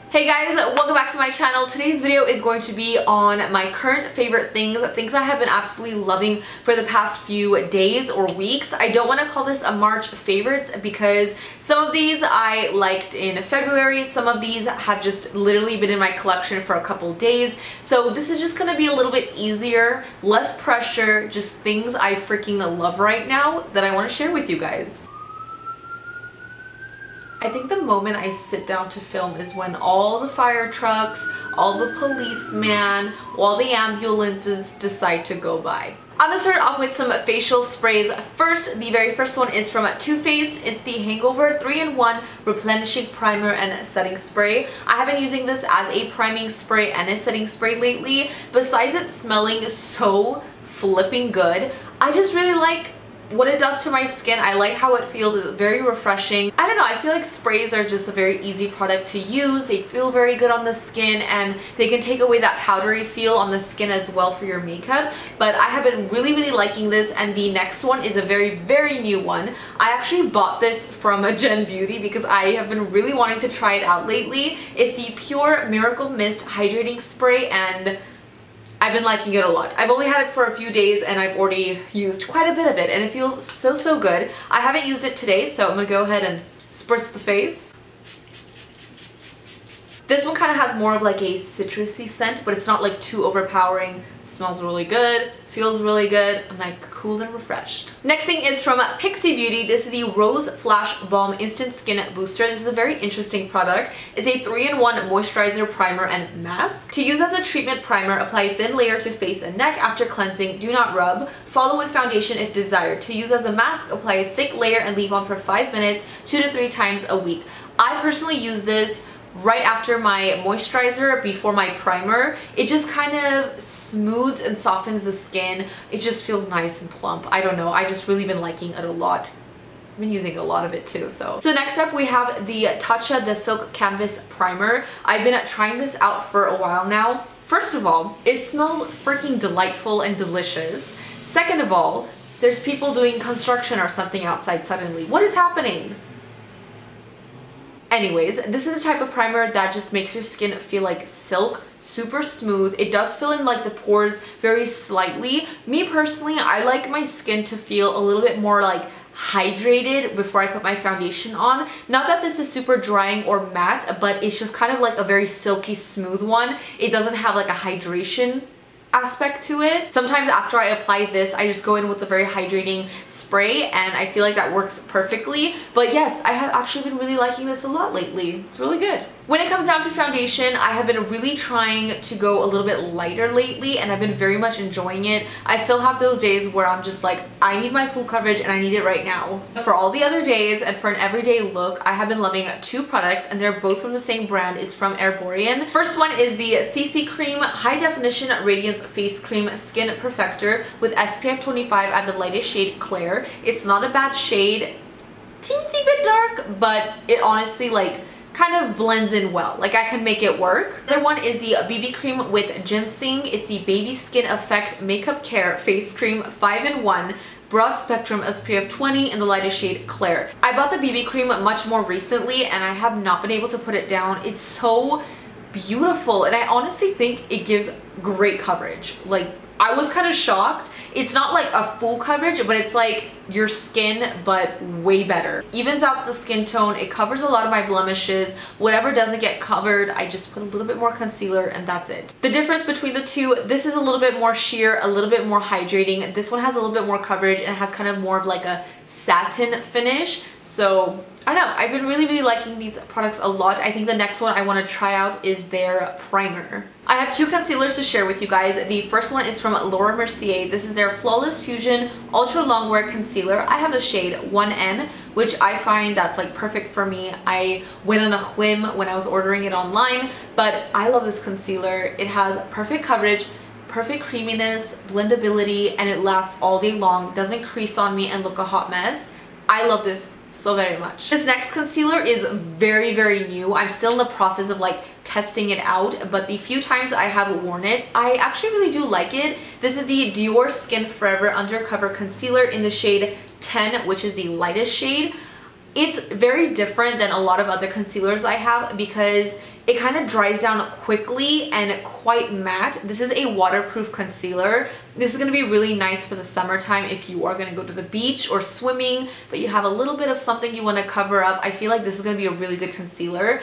Hey guys, welcome back to my channel. Today's video is going to be on my current favorite things I have been absolutely loving for the past few days or weeks. I don't want to call this a March favorites because some of these I liked in February, some of these have just literally been in my collection for a couple days. So this is just going to be a little bit easier, less pressure, just things I freaking love right now that I want to share with you guys. I think the moment I sit down to film is when all the fire trucks, all the policemen, all the ambulances decide to go by. I'm gonna start off with some facial sprays. First, the very first one is from Too Faced. It's the Hangover 3-in-1 Replenishing Primer and Setting Spray. I have been using this as a priming spray and a setting spray lately. Besides it smelling so flipping good, I just really like what it does to my skin. I like how it feels. It's very refreshing. I don't know, I feel like sprays are just a very easy product to use. They feel very good on the skin and they can take away that powdery feel on the skin as well for your makeup. But I have been really liking this, and the next one is a very new one. I actually bought this from Gen Beauty because I have been really wanting to try it out lately. It's the Pure Miracle Mist Hydrating Spray, and I've been liking it a lot. I've only had it for a few days and I've already used quite a bit of it and it feels so good. I haven't used it today, so I'm gonna go ahead and spritz the face. This one kind of has more of like a citrusy scent, but it's not like too overpowering. Smells really good, feels really good. I'm like cool and refreshed. Next thing is from Pixi Beauty. This is the Rose Flash Balm Instant Skin Booster. This is a very interesting product. It's a 3-in-1 moisturizer, primer, and mask. To use as a treatment primer, apply a thin layer to face and neck. After cleansing, do not rub. Follow with foundation if desired. To use as a mask, apply a thick layer and leave on for 5 minutes, 2 to 3 times a week. I personally use this right after my moisturizer, before my primer. It just kind of smooths and softens the skin. It just feels nice and plump. I don't know, I just really been liking it a lot. I've been using a lot of it too. So next up we have the Tatcha the Silk Canvas Primer. I've been trying this out for a while now. First of all, it smells freaking delightful and delicious. Second of all, there's people doing construction or something outside suddenly. What is happening? Anyways, this is the type of primer that just makes your skin feel like silk, super smooth. It does fill in like the pores very slightly. Me personally, I like my skin to feel a little bit more like hydrated before I put my foundation on. Not that this is super drying or matte, but it's just kind of like a very silky smooth one. It doesn't have like a hydration aspect to it. Sometimes after I apply this, I just go in with a very hydrating spray and I feel like that works perfectly. But yes, I have actually been really liking this a lot lately. It's really good. When it comes down to foundation, I have been really trying to go a little bit lighter lately and I've been very much enjoying it. I still have those days where I'm just like, I need my full coverage and I need it right now. For all the other days and for an everyday look, I have been loving 2 products and they're both from the same brand. It's from Erborian. First one is the CC Creme High Definition Radiance Face Cream Skin Perfector with SPF 25 at the lightest shade Claire. It's not a bad shade, teensy bit dark, but it honestly like kind of blends in well. Like I can make it work. The other one is the BB Creme with Ginseng. It's the Baby Skin Effect Makeup Care Face Cream 5-in-1 Broad Spectrum SPF 20 in the lightest shade Claire. I bought the BB Cream much more recently and I have not been able to put it down. It's so beautiful and I honestly think it gives great coverage. Like I was kind of shocked. It's not like a full coverage, but it's like your skin, but way better. Evens out the skin tone. It covers a lot of my blemishes. Whatever doesn't get covered, I just put a little bit more concealer and that's it. The difference between the two, this is a little bit more sheer, a little bit more hydrating. This one has a little bit more coverage and it has kind of more of like a satin finish. So I don't know, I've been really liking these products a lot. I think the next one I want to try out is their primer. I have 2 concealers to share with you guys. The first one is from Laura Mercier. This is their Flawless Fusion Ultra Longwear Concealer. I have the shade 1N, which I find that's like perfect for me. I went on a whim when I was ordering it online, but I love this concealer. It has perfect coverage, perfect creaminess, blendability, and it lasts all day long. Doesn't crease on me and look a hot mess. I love this so very much. This next concealer is very new. I'm still in the process of like testing it out, but the few times I have worn it, I actually really do like it. This is the Dior Skin Forever Undercover Concealer in the shade 10, which is the lightest shade. It's very different than a lot of other concealers I have because It kind of dries down quickly and quite matte. This is a waterproof concealer. This is going to be really nice for the summertime if you are going to go to the beach or swimming, but you have a little bit of something you want to cover up. I feel like this is going to be a really good concealer.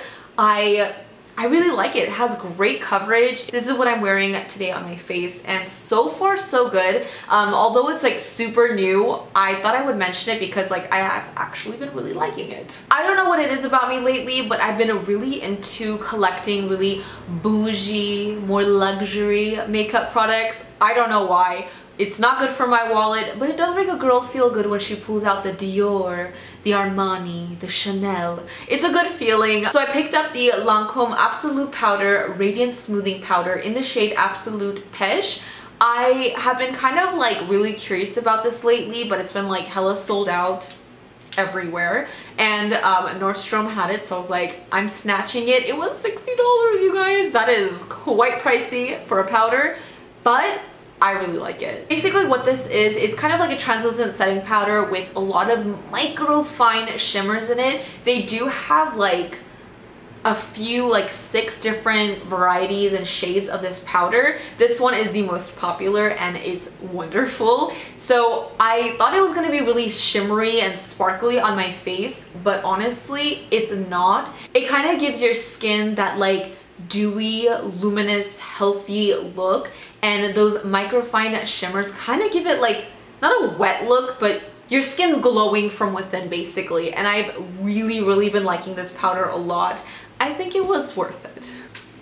I really like it. It has great coverage. This is what I'm wearing today on my face, and so far so good. Although it's like super new, I thought I would mention it because like I have actually been really liking it. I don't know what it is about me lately, but I've been really into collecting really bougie, more luxury makeup products. I don't know why. It's not good for my wallet, but it does make a girl feel good when she pulls out the Dior, the Armani, the Chanel. It's a good feeling. So I picked up the Lancome Absolute Powder Radiant Smoothing Powder in the shade Absolute Peche. I have been kind of like really curious about this lately, but it's been like hella sold out everywhere, and Nordstrom had it, so I was like, I'm snatching it. It was $60, you guys. That is quite pricey for a powder, but I really like it. Basically what this is, it's kind of like a translucent setting powder with a lot of micro fine shimmers in it. They do have like a few, like 6 different varieties and shades of this powder. This one is the most popular and it's wonderful. So I thought it was going to be really shimmery and sparkly on my face, but honestly it's not. It kind of gives your skin that like dewy, luminous, healthy look, and those microfine shimmers kind of give it like, not a wet look, but your skin's glowing from within basically, and I've really been liking this powder a lot. I think it was worth it.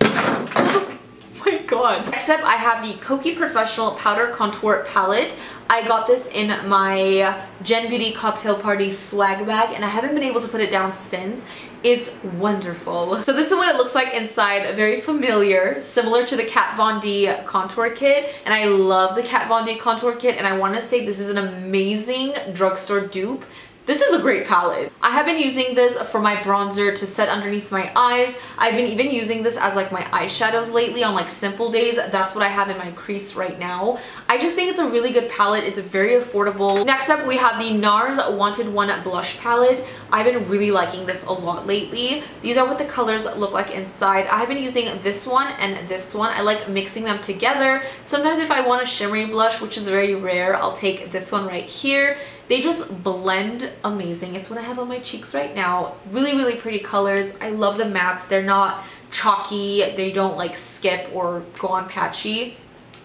Oh my god. Next up I have the Kokie Professional Powder Contour Palette. I got this in my Gen Beauty Cocktail Party swag bag, and I haven't been able to put it down since. It's wonderful. So this is what it looks like inside. Very familiar, similar to the Kat Von D contour kit, and I love the Kat Von D contour kit, and I want to say this is an amazing drugstore dupe. This is a great palette. I have been using this for my bronzer to set underneath my eyes. I've been even using this as like my eyeshadows lately on like simple days. That's what I have in my crease right now. I just think it's a really good palette. It's very affordable. Next up we have the NARS Wanted One Blush Palette. I've been really liking this a lot lately. These are what the colors look like inside. I have been using this one and this one. I like mixing them together. Sometimes if I want a shimmery blush, which is very rare, I'll take this one right here. They just blend amazing. It's what I have on my cheeks right now. Really pretty colors. I love the mattes. They're not chalky. They don't like skip or go on patchy.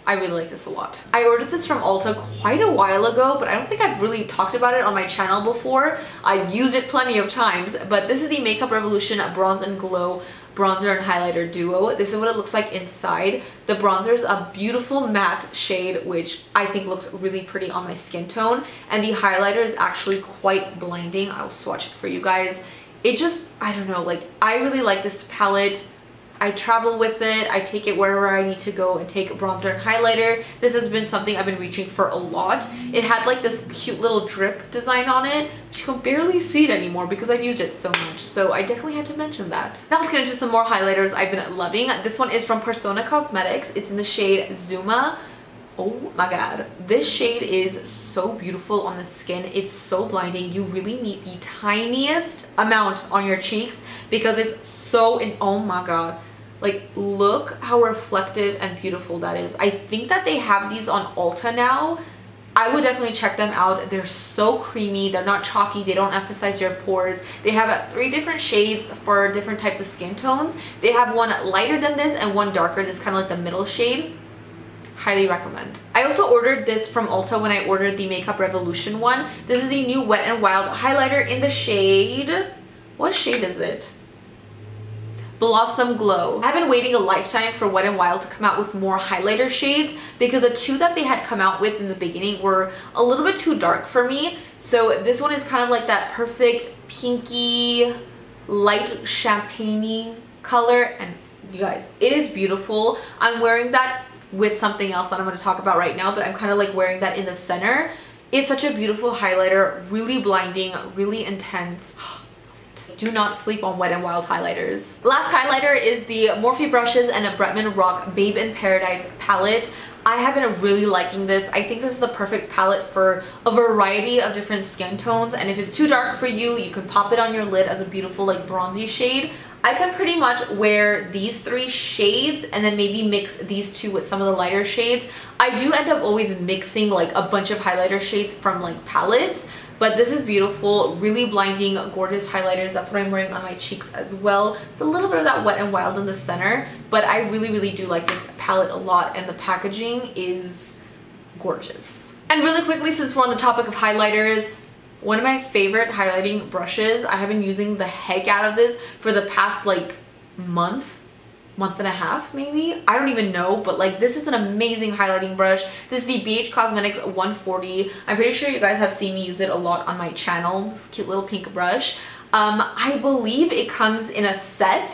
I really like this a lot. I ordered this from Ulta quite a while ago, but I don't think I've really talked about it on my channel before. I've used it plenty of times, but this is the Makeup Revolution Bronze and Glow Bronzer and Highlighter Duo. This is what it looks like inside. The bronzer is a beautiful matte shade, which I think looks really pretty on my skin tone. And the highlighter is actually quite blinding. I'll swatch it for you guys. It just, I don't know, like I really like this palette. I travel with it. I take it wherever I need to go and take bronzer and highlighter. This has been something I've been reaching for a lot. It had like this cute little drip design on it. You can barely see it anymore because I've used it so much. So I definitely had to mention that. Now let's get into some more highlighters I've been loving. This one is from Persona Cosmetics. It's in the shade Zuma. Oh my god, this shade is so beautiful on the skin. It's so blinding. You really need the tiniest amount on your cheeks because it's so oh my god, like look how reflective and beautiful that is. I think that they have these on Ulta now. I would definitely check them out. They're so creamy. They're not chalky. They don't emphasize your pores. They have 3 different shades for different types of skin tones. They have one lighter than this and one darker. This is kind of like the middle shade. Highly recommend. I also ordered this from Ulta when I ordered the Makeup Revolution one. This is the new Wet n Wild highlighter in the shade, what shade is it? Blossom Glow. I've been waiting a lifetime for Wet n Wild to come out with more highlighter shades because the 2 that they had come out with in the beginning were a little bit too dark for me. So this one is kind of like that perfect pinky, light champagne-y color, and you guys, it is beautiful. I'm wearing that with something else that I'm going to talk about right now, but I'm kind of like wearing that in the center. It's such a beautiful highlighter, really blinding, really intense. Do not sleep on Wet n Wild highlighters. Last highlighter is the Morphe brushes and a Bretman Rock Babe in Paradise palette. I have been really liking this. I think this is the perfect palette for a variety of different skin tones, and if it's too dark for you, you can pop it on your lid as a beautiful like bronzy shade. I can pretty much wear these 3 shades and then maybe mix these 2 with some of the lighter shades. I do end up always mixing like a bunch of highlighter shades from like palettes, but this is beautiful, really blinding, gorgeous highlighters. That's what I'm wearing on my cheeks as well. With a little bit of that Wet n Wild in the center, but I really do like this palette a lot, and the packaging is gorgeous. And really quickly, since we're on the topic of highlighters, one of my favorite highlighting brushes, I have been using the heck out of this for the past like month and a half maybe, I don't even know, but like this is an amazing highlighting brush. This is the BH Cosmetics 140. I'm pretty sure you guys have seen me use it a lot on my channel. This cute little pink brush. I believe it comes in a set.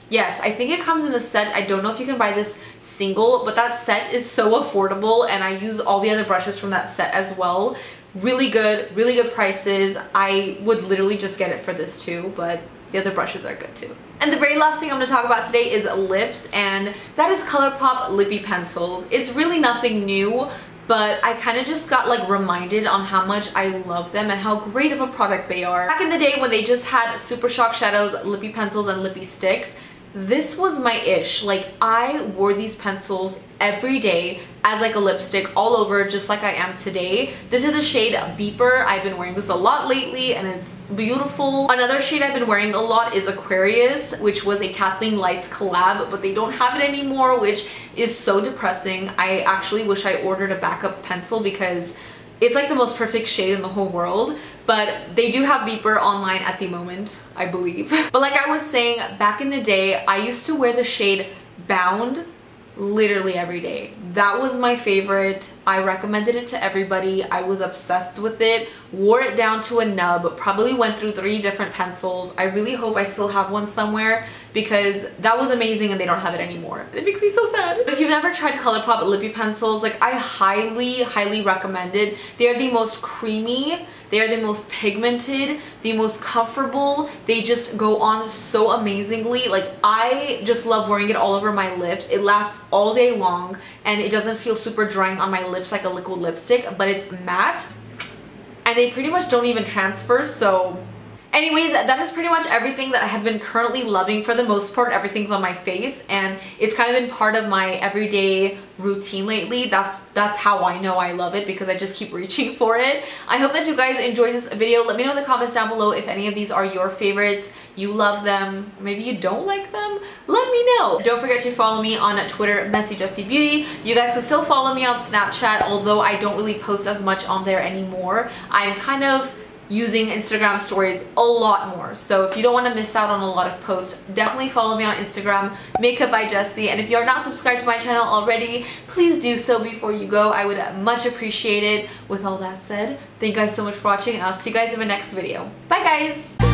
Yes, I think it comes in a set. I don't know if you can buy this single, but that set is so affordable, and I use all the other brushes from that set as well. Really good prices. I would literally just get it for this too, but the other brushes are good too. And the very last thing I'm going to talk about today is lips, and that is Colourpop Lippie pencils. It's really nothing new, but I kind of just got like reminded on how much I love them and how great of a product they are. Back in the day when they just had Super Shock Shadows, Lippie pencils, and Lippie sticks, this was my ish. Like, I wore these pencils every day as like a lipstick all over, just like I am today. This is the shade Beeper. I've been wearing this a lot lately and it's beautiful. Another shade I've been wearing a lot is Aquarius, which was a Kathleen Lights collab, but they don't have it anymore, which is so depressing. I actually wish I ordered a backup pencil because it's like the most perfect shade in the whole world, but they do have Beeper online at the moment, I believe. But like I was saying, back in the day, I used to wear the shade Bound literally every day. That was my favorite. I recommended it to everybody. I was obsessed with it, wore it down to a nub, probably went through 3 different pencils. I really hope I still have one somewhere because that was amazing and they don't have it anymore. It makes me so sad. If you've never tried Colourpop Lippie pencils, like I highly recommend it. They are the most creamy, they are the most pigmented, the most comfortable. They just go on so amazingly. Like, I just love wearing it all over my lips. It lasts all day long and it doesn't feel super drying on my lips like a liquid lipstick, but it's matte and they pretty much don't even transfer. So anyways, that is pretty much everything that I have been currently loving. For the most part, everything's on my face and it's kind of been part of my everyday routine lately. That's how I know I love it, because I just keep reaching for it. I hope that you guys enjoyed this video. Let me know in the comments down below if any of these are your favorites, you love them, maybe you don't like them. Let me know. Don't forget to follow me on Twitter, mesijesibeauty. You guys can still follow me on Snapchat, although I don't really post as much on there anymore. I'm kind of using Instagram stories a lot more, so if you don't want to miss out on a lot of posts, definitely follow me on Instagram, Makeup by Jesi. And if you're not subscribed to my channel already, please do so before you go. I would much appreciate it. With all that said, thank you guys so much for watching, and I'll see you guys in my next video. Bye guys!